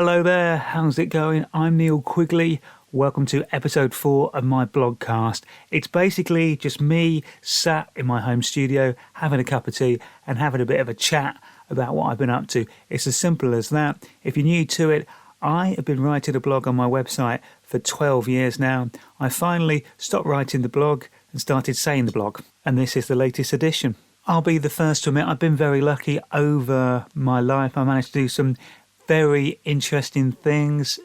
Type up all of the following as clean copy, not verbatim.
Hello there, how's it going? I'm Neil Quigley. Welcome to episode 4 of my blogcast. It's basically just me sat in my home studio having a cup of tea and having a bit of a chat about what I've been up to. It's as simple as that. If you're new to it, I have been writing a blog on my website for 12 years now. I finally stopped writing the blog and started saying the blog, and this is the latest edition. I'll be the first to admit I've been very lucky over my life. I managed to do some very interesting things,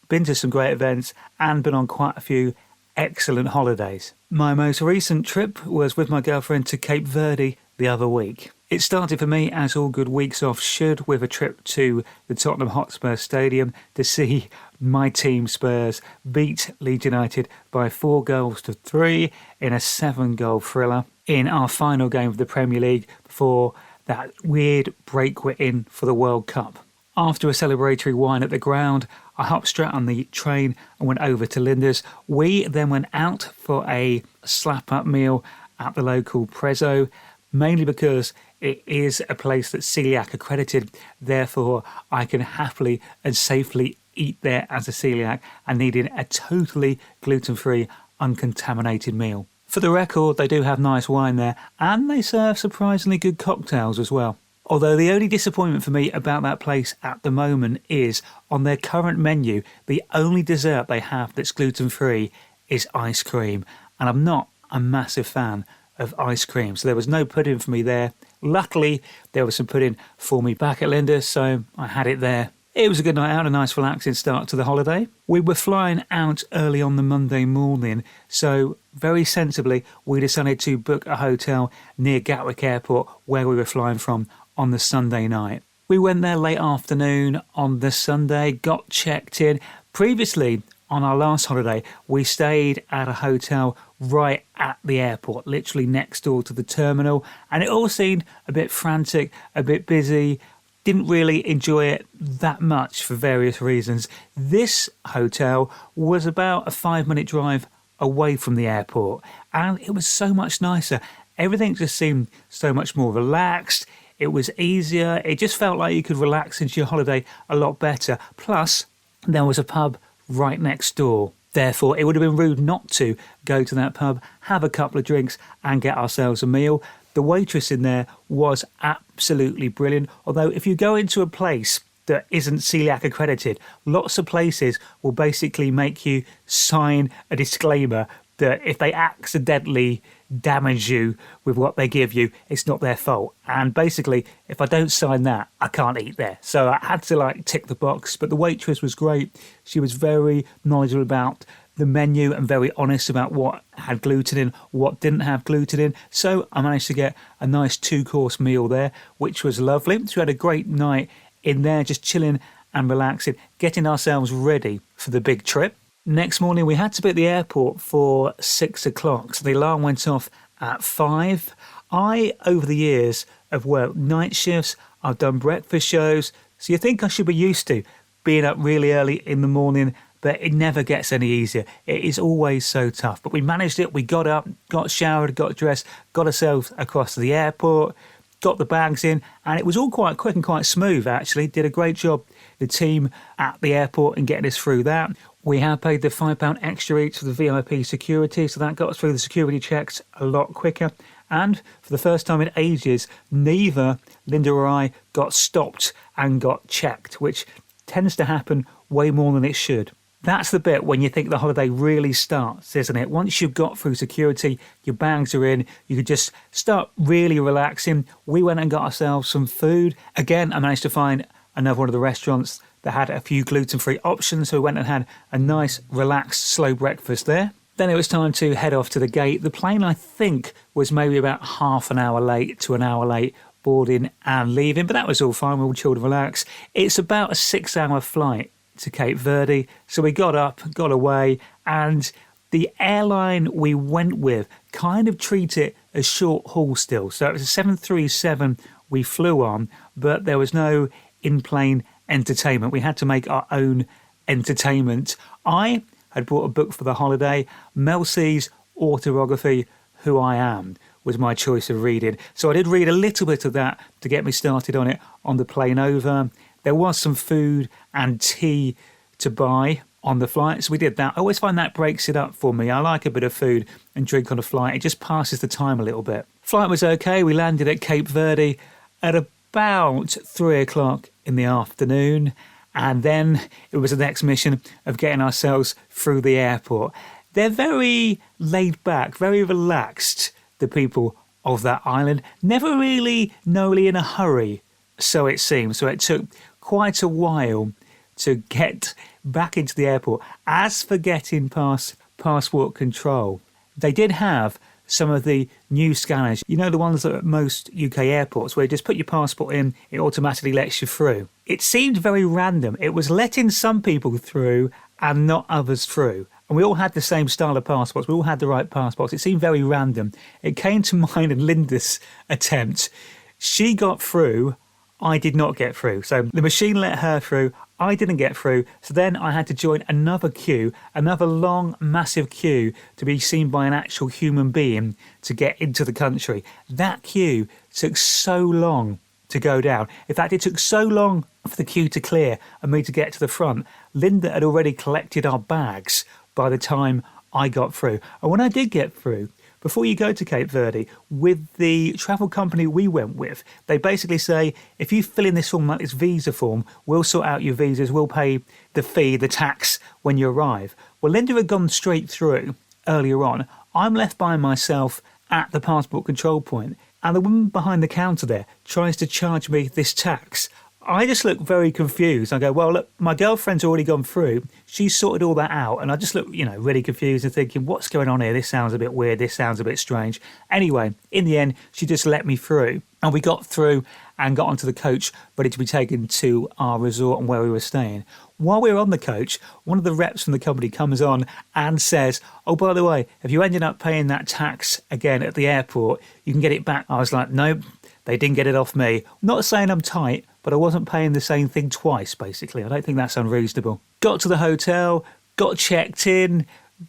been to some great events, and been on quite a few excellent holidays. My most recent trip was with my girlfriend to Cape Verde the other week. It started for me, as all good weeks off should, with a trip to the Tottenham Hotspur Stadium to see my team Spurs beat Leeds United by 4-3 in a 7-goal thriller in our final game of the Premier League before that weird break we're in for the World Cup. After a celebratory wine at the ground, I hopped straight on the train and went over to Linda's. We then went out for a slap-up meal at the local Prezzo, mainly because it is a place that's celiac accredited. Therefore, I can happily and safely eat there as a celiac and needed a totally gluten-free, uncontaminated meal. For the record, they do have nice wine there, and they serve surprisingly good cocktails as well. Although the only disappointment for me about that place at the moment is on their current menu, the only dessert they have that's gluten-free is ice cream. And I'm not a massive fan of ice cream, so there was no pudding for me there. Luckily, there was some pudding for me back at Linda's, so I had it there. It was a good night out, a nice relaxing start to the holiday. We were flying out early on the Monday morning, so very sensibly we decided to book a hotel near Gatwick Airport where we were flying from on the Sunday night. We went there late afternoon on the Sunday, got checked in. Previously, on our last holiday, we stayed at a hotel right at the airport, literally next door to the terminal, and it all seemed a bit frantic, a bit busy. Didn't really enjoy it that much for various reasons. This hotel was about a 5-minute drive away from the airport, and it was so much nicer. Everything just seemed so much more relaxed. It was easier. It just felt like you could relax into your holiday a lot better. Plus, there was a pub right next door. Therefore, it would have been rude not to go to that pub, have a couple of drinks and get ourselves a meal. The waitress in there was absolutely brilliant. Although if you go into a place that isn't celiac accredited, lots of places will basically make you sign a disclaimer that if they accidentally damage you with what they give you, it's not their fault. And basically, if I don't sign that, I can't eat there. So I had to tick the box. But the waitress was great. She was very knowledgeable about the menu and very honest about what had gluten in, what didn't have gluten in. So I managed to get a nice 2-course meal there, which was lovely. So we had a great night in there, just chilling and relaxing, getting ourselves ready for the big trip. Next morning, we had to be at the airport for 6 o'clock, so the alarm went off at 5. I, over the years, have worked night shifts, I've done breakfast shows, so you think I should be used to being up really early in the morning, but it never gets any easier. It is always so tough. But we managed it, we got up, got showered, got dressed, got ourselves across to the airport, got the bags in, and it was all quite quick and quite smooth, actually. Did a great job, the team at the airport, in getting us through that. We had paid the £5 extra each for the VIP security, so that got us through the security checks a lot quicker. And for the first time in ages, neither Linda or I got stopped and got checked, which tends to happen way more than it should. That's the bit when you think the holiday really starts, isn't it? Once you've got through security, your bags are in, you could just start really relaxing. We went and got ourselves some food. Again, I managed to find another one of the restaurants that had a few gluten-free options, so we went and had a nice, relaxed, slow breakfast there. Then it was time to head off to the gate. The plane, I think, was maybe about half an hour late to an hour late boarding and leaving, but that was all fine. We all chilled and relaxed. It's about a 6-hour flight to Cape Verde, so we got up, got away, and the airline we went with kind of treat it as short haul still. So it was a 737 we flew on, but there was no in-plane entertainment. We had to make our own entertainment. I had bought a book for the holiday, Mel C's autobiography, Who I Am, was my choice of reading. So I did read a little bit of that to get me started on it on the plane over. There was some food and tea to buy on the flight, so we did that. I always find that breaks it up for me. I like a bit of food and drink on a flight. It just passes the time a little bit. Flight was okay. We landed at Cape Verde at about 3 o'clock in the afternoon, and then it was the next mission of getting ourselves through the airport. They're very laid back, very relaxed, the people of that island. Never really in a hurry, so it seems. So it took quite a while to get back into the airport. As for getting past passport control, they did have some of the new scanners, you know, the ones that at most UK airports where you just put your passport in, it automatically lets you through. It seemed very random. It was letting some people through and not others through. And we all had the same style of passports. We all had the right passports. It seemed very random. It came to mine and Linda's attempt. She got through. I did not get through. So the machine let her through. I didn't get through. So then I had to join another queue, another long, massive queue to be seen by an actual human being to get into the country. That queue took so long to go down. In fact, it took so long for the queue to clear and me to get to the front. Linda had already collected our bags by the time I got through. And when I did get through, before you go to Cape Verde, with the travel company we went with, they basically say, if you fill in this form, like this visa form, we'll sort out your visas, we'll pay the fee, the tax when you arrive. Well, Linda had gone straight through earlier on. I'm left by myself at the passport control point, and the woman behind the counter there tries to charge me this tax. I just look very confused. I go, well, look, my girlfriend's already gone through. She's sorted all that out. And I just look, really confused and thinking, what's going on here? This sounds a bit weird. This sounds a bit strange. Anyway, in the end, she just let me through. And we got through and got onto the coach, ready to be taken to our resort and where we were staying. While we were on the coach, one of the reps from the company comes on and says, oh, by the way, if you ended up paying that tax again at the airport, you can get it back. I was like, nope, they didn't get it off me. Not saying I'm tight, but I wasn't paying the same thing twice, basically. I don't think that's unreasonable. Got to the hotel, got checked in,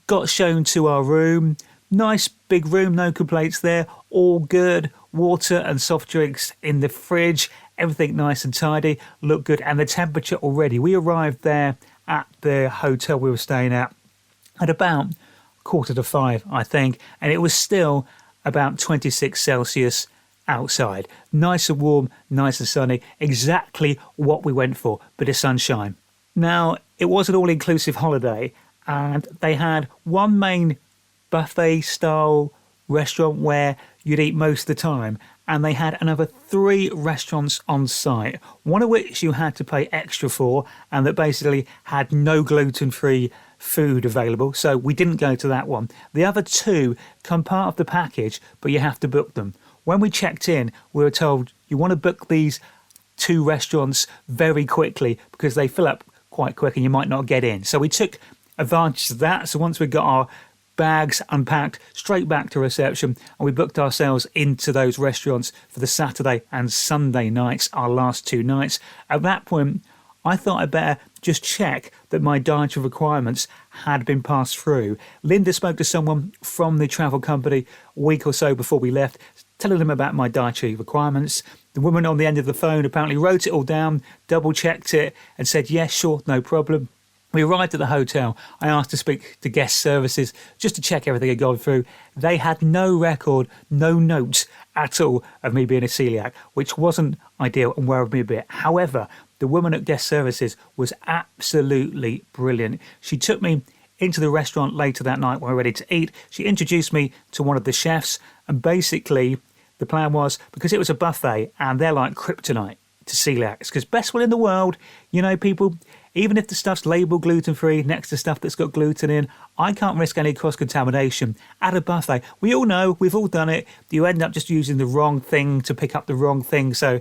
got shown to our room. Nice big room, no complaints there. All good. Water and soft drinks in the fridge. Everything nice and tidy. Looked good. And the temperature already. We arrived there at the hotel we were staying at about 4:45, I think. And it was still about 26 Celsius outside. Nice and warm, nice and sunny. Exactly what we went for. Bit of sunshine. Now, it was an all-inclusive holiday, and they had one main buffet-style restaurant where you'd eat most of the time, and they had another 3 restaurants on site, one of which you had to pay extra for, and that basically had no gluten-free food available, so we didn't go to that one. The other 2 come part of the package, but you have to book them. When we checked in, we were told you want to book these 2 restaurants very quickly because they fill up quite quick and you might not get in. So we took advantage of that. So once we got our bags unpacked, straight back to reception, and we booked ourselves into those restaurants for the Saturday and Sunday nights, our last 2 nights. At that point, I thought I'd better just check that my dietary requirements had been passed through. Linda spoke to someone from the travel company a week or so before we left, telling them about my dietary requirements. The woman on the end of the phone apparently wrote it all down, double-checked it, and said, yes, sure, no problem. We arrived at the hotel. I asked to speak to guest services just to check everything had gone through. They had no record, no notes at all of me being a celiac, which wasn't ideal and worried me a bit. However, the woman at guest services was absolutely brilliant. She took me into the restaurant later that night when we were ready to eat. She introduced me to one of the chefs, and basically the plan was, because it was a buffet and they're like kryptonite to celiacs, because best will in the world, people, even if the stuff's labelled gluten-free next to stuff that's got gluten in, I can't risk any cross-contamination at a buffet. We all know, we've all done it, you end up just using the wrong thing to pick up the wrong thing, so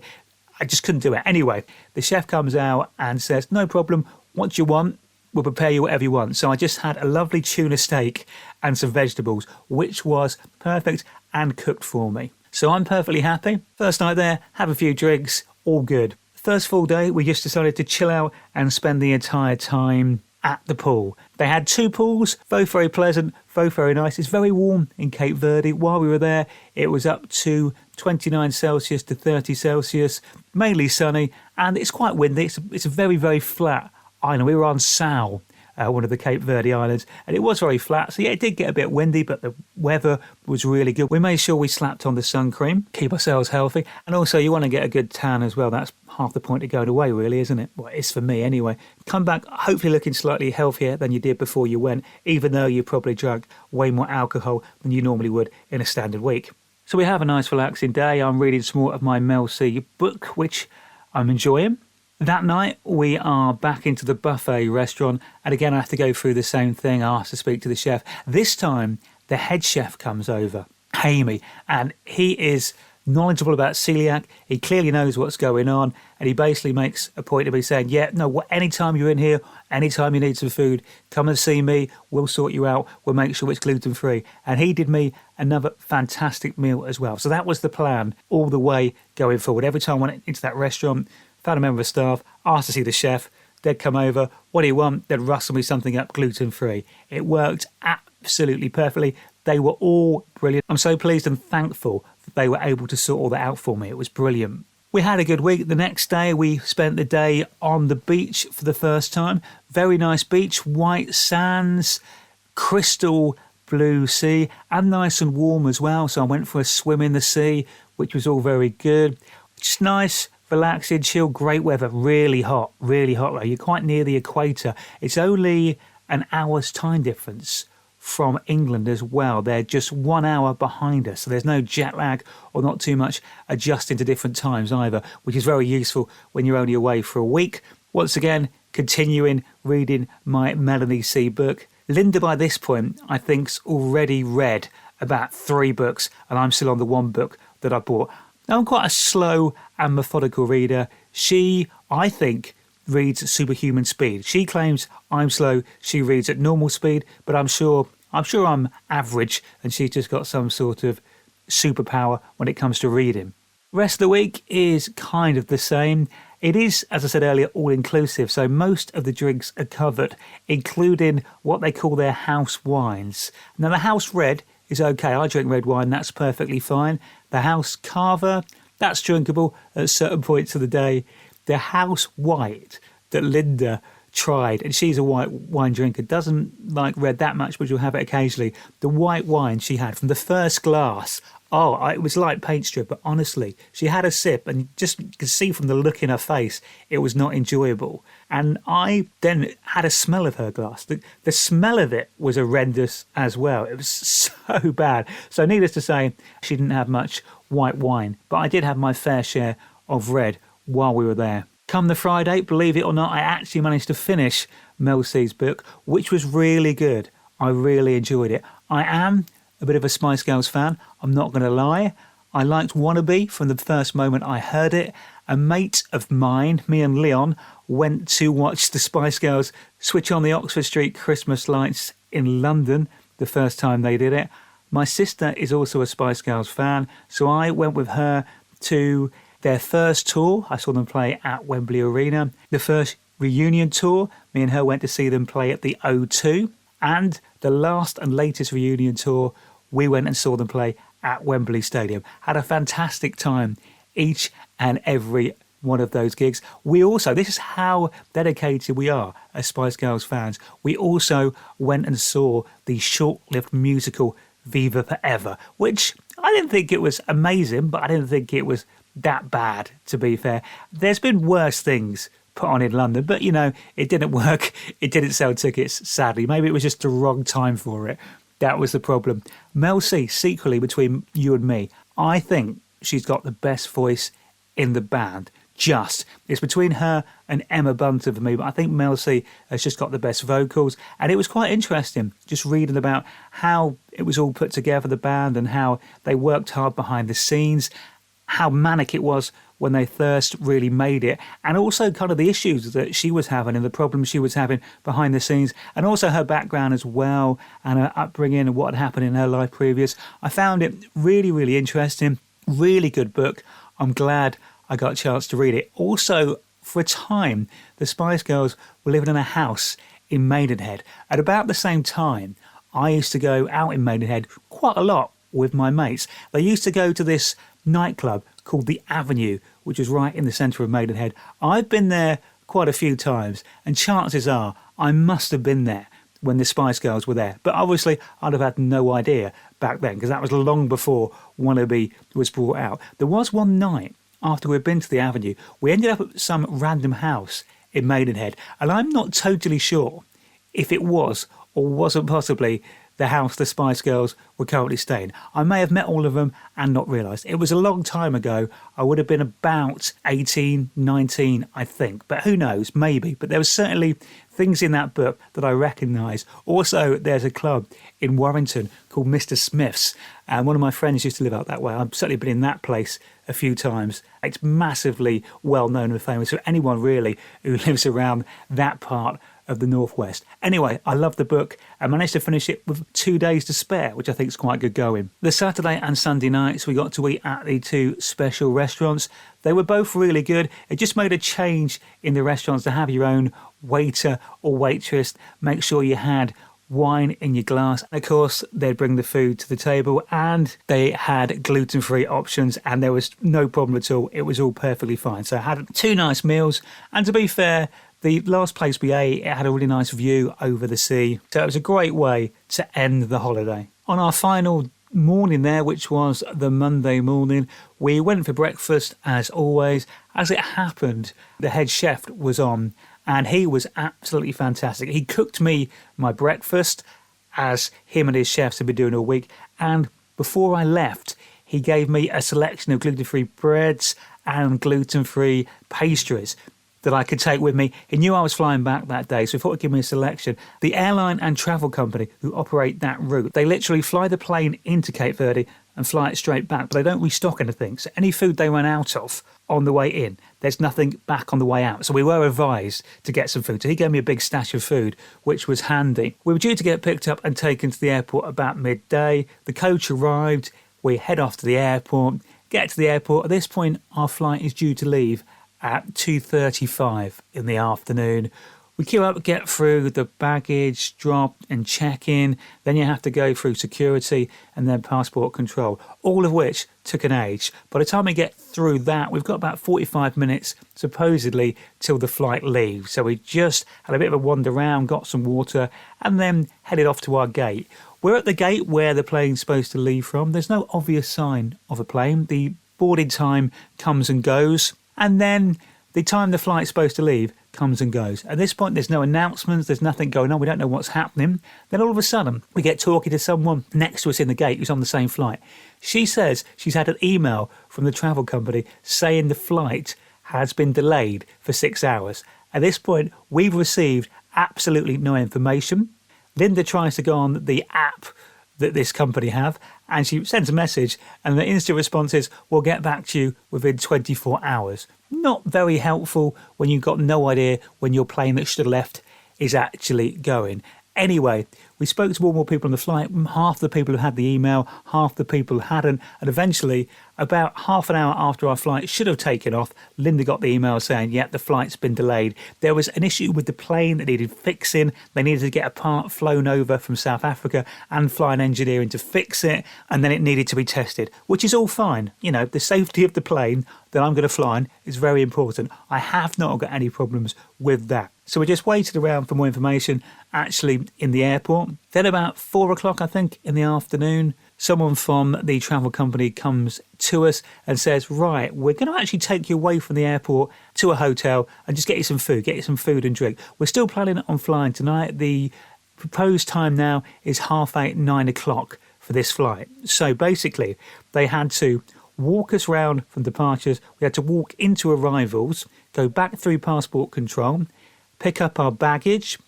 I just couldn't do it. Anyway, the chef comes out and says, no problem, what you want, we'll prepare you whatever you want. So I just had a lovely tuna steak and some vegetables, which was perfect and cooked for me. So I'm perfectly happy. First night there, have a few drinks, all good. First full day, we just decided to chill out and spend the entire time at the pool. They had 2 pools, both very pleasant, both very nice. It's very warm in Cape Verde. While we were there, it was up to 29 Celsius to 30 Celsius, mainly sunny, and it's quite windy. It's a very, very flat island. We were on Sal, one of the Cape Verde islands, and it was very flat. So yeah, it did get a bit windy, but the weather was really good. We made sure we slapped on the sun cream, keep ourselves healthy, and also you want to get a good tan as well. That's half the point of going away, really, isn't it? Well, it is for me anyway. Come back hopefully looking slightly healthier than you did before you went, even though you probably drank way more alcohol than you normally would in a standard week. So we have a nice relaxing day. I'm reading some more of my Mel C book, which I'm enjoying. That night, we are back into the buffet restaurant, and again, I have to go through the same thing. I asked to speak to the chef. This time, the head chef comes over, Amy, and he is knowledgeable about celiac. He clearly knows what's going on, and he basically makes a point of me saying, anytime you're in here, anytime you need some food, come and see me. We'll sort you out. We'll make sure it's gluten-free. And he did me another fantastic meal as well. So that was the plan all the way going forward. Every time I went into that restaurant, found a member of staff, asked to see the chef, they'd come over, what do you want? They'd rustle me something up gluten-free. It worked absolutely perfectly. They were all brilliant. I'm so pleased and thankful that they were able to sort all that out for me. It was brilliant. We had a good week. The next day, we spent the day on the beach for the first time. Very nice beach, white sands, crystal blue sea, and nice and warm as well. So I went for a swim in the sea, which was all very good. Just nice, relaxing, chill, great weather, really hot though. You're quite near the equator. It's only an hour's time difference from England as well. They're just 1 hour behind us, so there's no jet lag or not too much adjusting to different times either, which is very useful when you're only away for a week. Once again, continuing reading my Melanie C book. Linda, by this point, I think's already read about 3 books, and I'm still on the 1 book that I bought. Now, I'm quite a slow and methodical reader. She, I think, reads at superhuman speed. She claims I'm slow. She reads at normal speed, but I'm sure I'm average, and she's just got some sort of superpower when it comes to reading. Rest of the week is kind of the same. It is, as I said earlier, all-inclusive, so most of the drinks are covered, including what they call their house wines. Now, the house red is okay. I drink red wine. That's perfectly fine. The house carver, that's drinkable at certain points of the day. The house white that Linda tried, and she's a white wine drinker, doesn't like red that much, but you'll have it occasionally. The white wine she had from the first glass, it was like paint strip, but honestly, she had a sip and just could see from the look in her face, it was not enjoyable. And I then had a smell of her glass. The smell of it was horrendous as well. It was so bad. So needless to say, she didn't have much white wine, but I did have my fair share of red while we were there. Come the Friday, believe it or not, I actually managed to finish Mel C's book, which was really good. I really enjoyed it. I am a bit of a Spice Girls fan, I'm not going to lie. I liked Wannabe from the first moment I heard it. A mate of mine, me and Leon, went to watch the Spice Girls switch on the Oxford Street Christmas lights in London the first time they did it. My sister is also a Spice Girls fan, so I went with her to their first tour. I saw them play at Wembley Arena. The first reunion tour, me and her went to see them play at the O2. And the last and latest reunion tour, we went and saw them play at Wembley Stadium. Had a fantastic time each and every one of those gigs. We also, this is how dedicated we are as Spice Girls fans, we also went and saw the short-lived musical Viva Forever, which I didn't think it was amazing, but I didn't think it was that bad, to be fair. There's been worse things put on in London, but it didn't work. It didn't sell tickets, sadly. Maybe it was just the wrong time for it. That was the problem. Mel C, secretly between you and me, I think she's got the best voice in the band. It's between her and Emma Bunton for me, but I think Mel C has just got the best vocals. And it was quite interesting just reading about how it was all put together, the band, and how they worked hard behind the scenes, how manic it was when they first really made it, and also kind of the issues that she was having and the problems she was having behind the scenes, and also her background as well, and her upbringing and what had happened in her life previous. I found it really, really interesting. Really good book. I'm glad I got a chance to read it. Also, for a time, the Spice Girls were living in a house in Maidenhead. At about the same time, I used to go out in Maidenhead quite a lot with my mates. They used to go to this nightclub called the Avenue, which is right in the centre of Maidenhead. I've been there quite a few times, and chances are I must have been there when the Spice Girls were there. But obviously, I'd have had no idea back then, because that was long before Wannabe was brought out. There was one night, after we'd been to the Avenue, we ended up at some random house in Maidenhead, and I'm not totally sure if it was or wasn't possibly the house the Spice Girls were currently staying. I may have met all of them and not realised. It was a long time ago. I would have been about 18, 19, I think. But who knows, maybe. But there was certainly things in that book that I recognise. Also, there's a club in Warrington called Mr. Smith's. And one of my friends used to live out that way. I've certainly been in that place a few times. It's massively well known and famous for anyone really who lives around that part of the Northwest. Anyway, I loved the book. I managed to finish it with 2 days to spare, which I think is quite good going. The Saturday and Sunday nights we got to eat at the two special restaurants. They were both really good. It just made a change in the restaurants to have your own waiter or waitress. Make sure you had wine in your glass. And of course, they'd bring the food to the table, and they had gluten-free options, and there was no problem at all. It was all perfectly fine. So I had 2 nice meals, and to be fair, the last place we ate, it had a really nice view over the sea. So it was a great way to end the holiday. On our final morning there, which was the Monday morning, we went for breakfast as always. As it happened, the head chef was on, and he was absolutely fantastic. He cooked me my breakfast, as him and his chefs had been doing all week, and before I left, he gave me a selection of gluten-free breads and gluten-free pastries that I could take with me. He knew I was flying back that day, so he thought he'd give me a selection. The airline and travel company who operate that route, they literally fly the plane into Cape Verde and fly it straight back, but they don't restock anything. So any food they run out of on the way in, there's nothing back on the way out. So we were advised to get some food. So he gave me a big stash of food, which was handy. We were due to get picked up and taken to the airport about midday. The coach arrived. We head off to the airport, get to the airport. At this point, our flight is due to leave at 2:35 in the afternoon. We queue up, get through the baggage drop and check-in. Then you have to go through security and then passport control, all of which took an age. By the time we get through that, we've got about 45 minutes, supposedly, till the flight leaves. So we just had a bit of a wander around, got some water, and then headed off to our gate. We're at the gate where the plane's supposed to leave from. There's no obvious sign of a plane. The boarding time comes and goes. And then the time the flight's supposed to leave comes and goes. At this point, there's no announcements, there's nothing going on, we don't know what's happening. Then all of a sudden, we get talking to someone next to us in the gate who's on the same flight. She says she's had an email from the travel company saying the flight has been delayed for 6 hours. At this point, we've received absolutely no information. Linda tries to go on the app that this company have, and she sends a message, and the instant response is, we'll get back to you within 24 hours. Not very helpful when you've got no idea when your plane that should have left is actually going. Anyway, we spoke to more people on the flight. Half the people who had the email, half the people who hadn't. And eventually, about half an hour after our flight should have taken off, Linda got the email saying, yeah, the flight's been delayed. There was an issue with the plane that needed fixing. They needed to get a part flown over from South Africa and fly an engineer in to fix it. And then it needed to be tested, which is all fine. You know, the safety of the plane that I'm going to fly in is very important. I have not got any problems with that. So we just waited around for more information, actually, in the airport. Then about 4 o'clock, I think, in the afternoon, someone from the travel company comes to us and says, right, we're going to actually take you away from the airport to a hotel and just get you some food and drink. We're still planning on flying tonight. The proposed time now is 8:30, 9 o'clock for this flight. So basically, they had to walk us round from departures. We had to walk into arrivals, go back through passport control, pick up our baggage,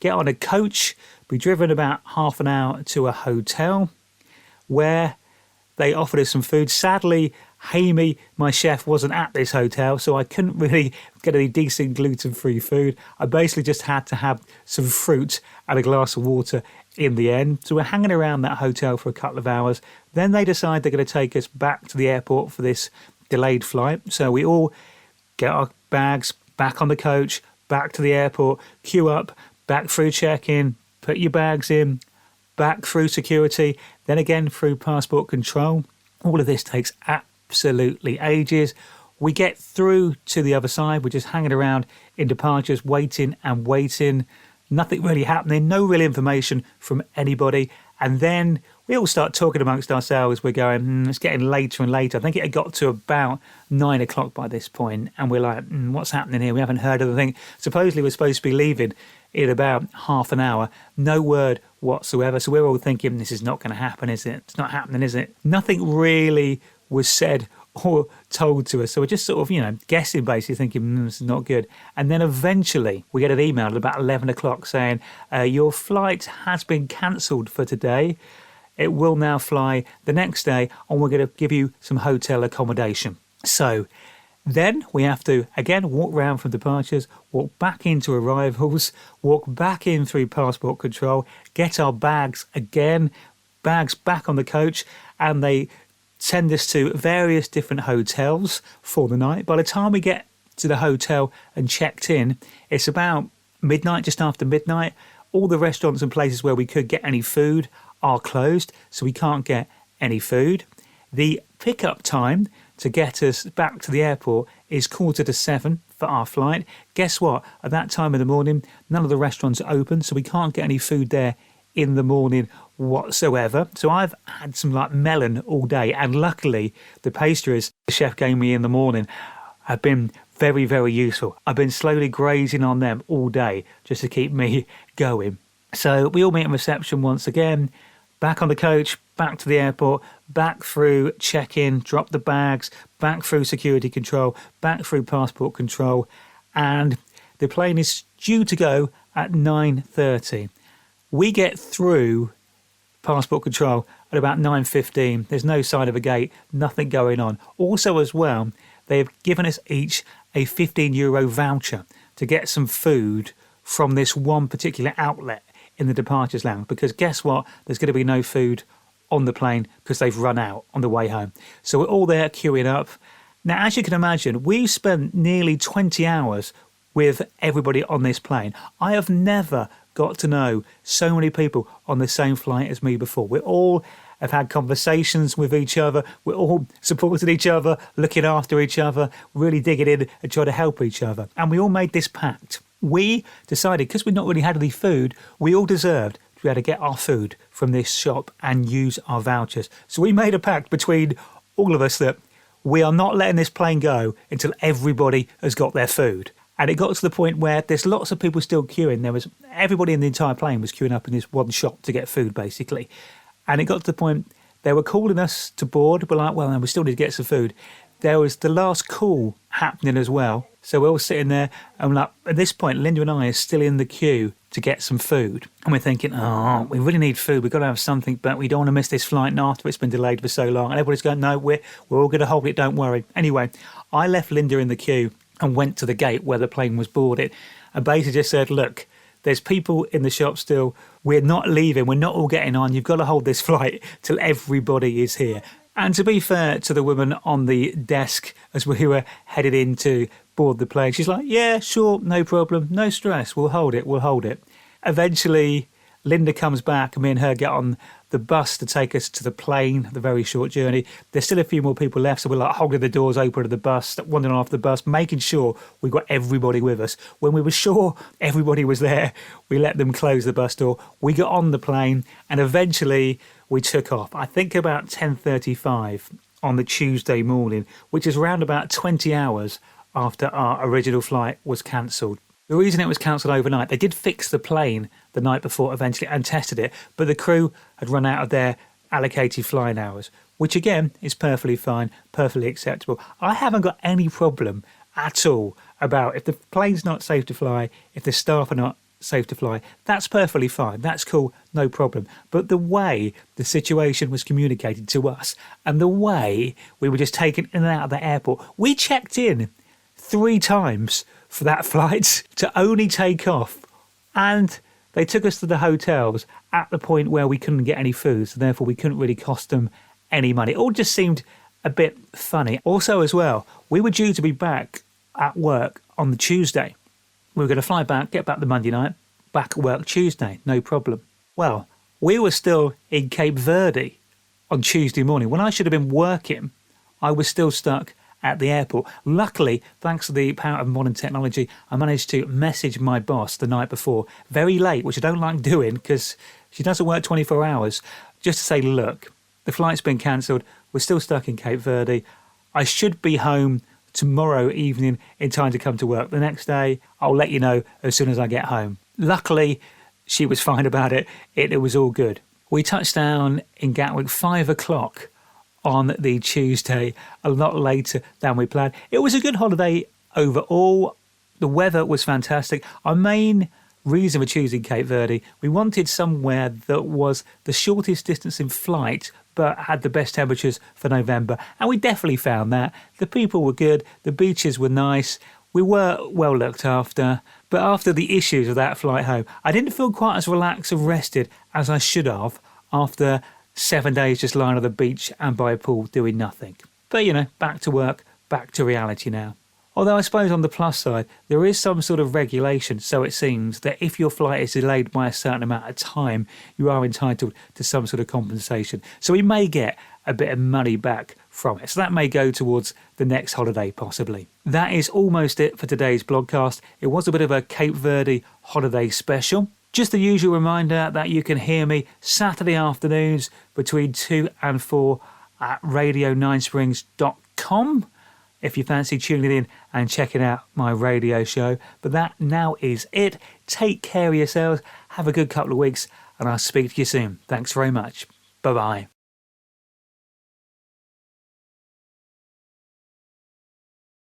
get on a coach, be driven about half an hour to a hotel where they offered us some food. Sadly, Hamey, my chef, wasn't at this hotel, so I couldn't really get any decent gluten-free food. I basically just had to have some fruit and a glass of water in the end. So we're hanging around that hotel for a couple of hours. Then they decide they're going to take us back to the airport for this delayed flight. So we all get our bags back on the coach, back to the airport, queue up, back through check-in, put your bags in, back through security, then again through passport control. All of this takes absolutely ages. We get through to the other side. We're just hanging around in departures, waiting and waiting. Nothing really happening, no real information from anybody. And then we all start talking amongst ourselves. We're going, it's getting later and later. I think it had got to about 9 o'clock by this point, and we're like, what's happening here? We haven't heard of the thing. Supposedly we're supposed to be leaving in about half an hour. No word whatsoever. So we're all thinking, this is not going to happen, is it? It's not happening, is it? Nothing really was said or told to us. So we're just sort of, guessing, basically thinking, this is not good. And then eventually we get an email at about 11 o'clock saying, your flight has been cancelled for today. It will now fly the next day, and we're going to give you some hotel accommodation. So then we have to, again, walk round from departures, walk back into arrivals, walk back in through passport control, get our bags again, bags back on the coach, and they send us to various different hotels for the night. By the time we get to the hotel and checked in, it's about midnight, just after midnight. All the restaurants and places where we could get any food are closed, so we can't get any food. The pickup time to get us back to the airport is 6:45 for our flight. Guess what? At that time of the morning, none of the restaurants are open, so we can't get any food there in the morning whatsoever. So I've had some melon all day, and luckily the pastries the chef gave me in the morning have been very, very useful. I've been slowly grazing on them all day just to keep me going. So we all meet in reception once again, back on the coach, back to the airport, back through check-in, drop the bags, back through security control, back through passport control, and the plane is due to go at 9:30. We get through passport control at about 9:15. There's no sign of a gate, nothing going on. Also as well, they have given us each a €15 voucher to get some food from this one particular outlet in the departures lounge, because guess what? There's going to be no food on the plane because they've run out on the way home. So we're all there queuing up. Now, as you can imagine, we've spent nearly 20 hours with everybody on this plane. I have never got to know so many people on the same flight as me before. We all have had conversations with each other. We're all supporting each other, looking after each other, really digging in and trying to help each other. And we all made this pact. We decided, because we'd not really had any food, we all deserved to be able to get our food from this shop and use our vouchers. So we made a pact between all of us that we are not letting this plane go until everybody has got their food. And it got to the point where there's lots of people still queuing. Everybody in the entire plane was queuing up in this one shop to get food, basically. And it got to the point they were calling us to board. We're like, well, no, we still need to get some food. There was the last call happening as well. So we're all sitting there, and like, at this point, Linda and I are still in the queue to get some food. And we're thinking, oh, we really need food. We've got to have something, but we don't want to miss this flight and after it's been delayed for so long. And everybody's going, no, we're all going to hold it, don't worry. Anyway, I left Linda in the queue and went to the gate where the plane was boarded and basically just said, look, there's people in the shop still. We're not leaving. We're not all getting on. You've got to hold this flight till everybody is here. And to be fair to the woman on the desk as we were headed in to board the plane, she's like, yeah, sure, no problem, no stress, we'll hold it. Eventually, Linda comes back and me and her get on the bus to take us to the plane, the very short journey. There's still a few more people left, so we're like holding the doors open of the bus, wandering off the bus, making sure we got everybody with us. When we were sure everybody was there, we let them close the bus door. We got on the plane and eventually we took off. I think about 10:35 on the Tuesday morning, which is around about 20 hours after our original flight was cancelled. The reason it was cancelled overnight, they did fix the plane the night before eventually and tested it, but the crew had run out of their allocated flying hours, which again is perfectly fine, perfectly acceptable. I haven't got any problem at all about if the plane's not safe to fly, if the staff are not safe to fly, that's perfectly fine, that's cool, no problem. But the way the situation was communicated to us and the way we were just taken in and out of the airport, we checked in 3 times for that flight to only take off, and they took us to the hotels at the point where we couldn't get any food, so therefore we couldn't really cost them any money. It all just seemed a bit funny. Also as well, we were due to be back at work on the Tuesday. We were going to fly back, get back the Monday night, back at work Tuesday, no problem. Well, we were still in Cape Verde on Tuesday morning. When I should have been working, I was still stuck at the airport. Luckily, thanks to the power of modern technology, I managed to message my boss the night before, very late, which I don't like doing because she doesn't work 24 hours, just to say, look, the flight's been cancelled. We're still stuck in Cape Verde. I should be home tomorrow evening in time to come to work. The next day, I'll let you know as soon as I get home. Luckily, she was fine about it. It was all good. We touched down in Gatwick 5 o'clock on the Tuesday, a lot later than we planned. It was a good holiday overall. The weather was fantastic. Our main reason for choosing Cape Verde, we wanted somewhere that was the shortest distance in flight but had the best temperatures for November, and we definitely found that. The people were good, the beaches were nice, we were well looked after, but after the issues of that flight home, I didn't feel quite as relaxed and rested as I should have after 7 days just lying on the beach and by a pool doing nothing. But back to work, back to reality now. Although I suppose on the plus side, there is some sort of regulation, so it seems, that if your flight is delayed by a certain amount of time, you are entitled to some sort of compensation. So we may get a bit of money back from it. So that may go towards the next holiday, possibly. That is almost it for today's Blogcast. It was a bit of a Cape Verde holiday special. Just the usual reminder that you can hear me Saturday afternoons between 2 and 4 at radio9springs.com. if you fancy tuning in and checking out my radio show. But that now is it. Take care of yourselves. Have a good couple of weeks, and I'll speak to you soon. Thanks very much. Bye-bye.